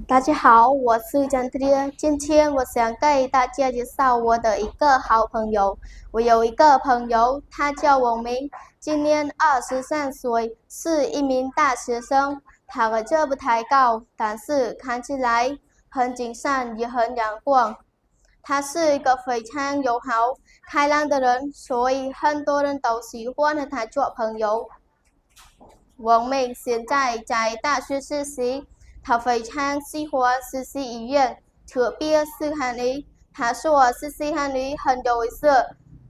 大家好，我是张天，今天我想给大家介绍我的一个好朋友。我有一个朋友，他叫王明，今年23岁，是一名大学生。他个子不太高，但是看起来很精神，也很阳光。他是一个非常友好、开朗的人，所以很多人都喜欢和他做朋友。王明现在在大学实习，他非常喜欢实习语言，特别是汉语。他说实习汉语很有意思，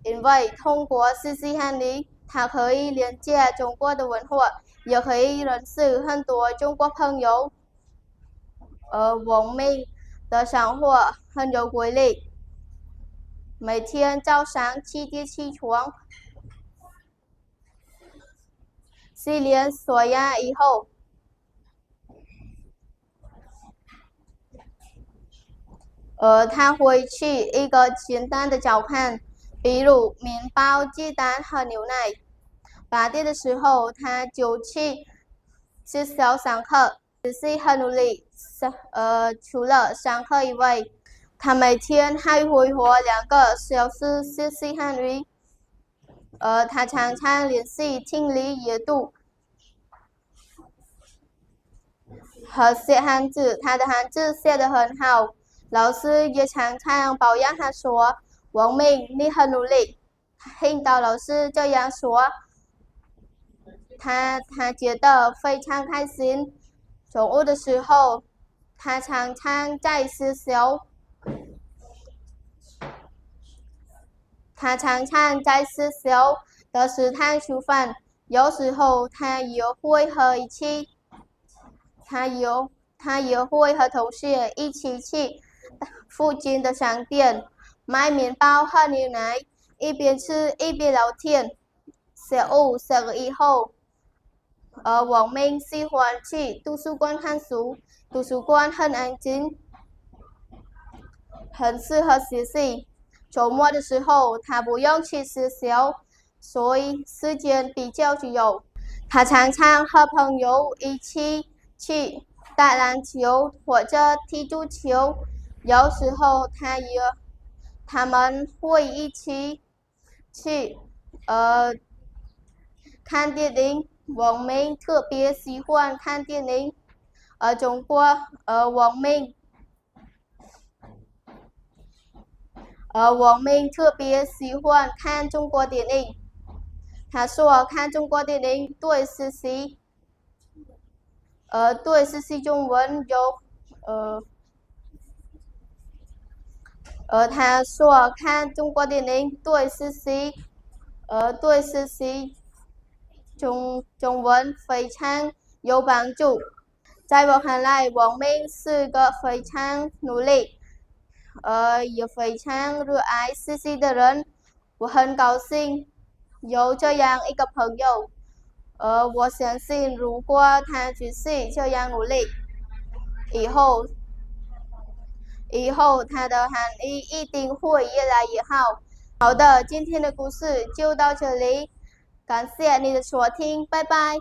因为通过实习汉语，他可以了解中国的文化，也可以认识很多中国朋友。王明的生活很有规律，每天早上7点起床，洗脸刷牙以后，他会吃一个简单的早餐，比如面包、鸡蛋和牛奶。8点的时候，他就去学校上课，实习很努力。除了上课以外，他每天还会花2个小时学习汉语。他常常练习听力、阅读和写汉字，他的汉字写得很好。老师也常常表扬他说：王明，你很努力。听到老师这样说，他觉得非常开心。中午的时候，他常常在学校的食堂吃饭，有时候他也会和同学一起去附近的商店买面包和牛奶，一边吃一边聊天。下午4点以后，王明喜欢去图书馆看书，图书馆很安静，很适合学习。周末的时候，他不用去学校，所以时间比较自由。他常常和朋友一起去打篮球或者踢足球，有时候他们会一起去看电影。王明特别喜欢看电影，王明特别喜欢看中国电影。他说看中国电影对实习中文他说看中国电影对实习中文非常有帮助。在我看来，王明是个非常努力，也非常热爱学习的人。我很高兴有这样一个朋友。我相信如果他继续这样努力，以后他的汉语一定会越来越好。好的，今天的故事就到这里，感谢你的收听，拜拜。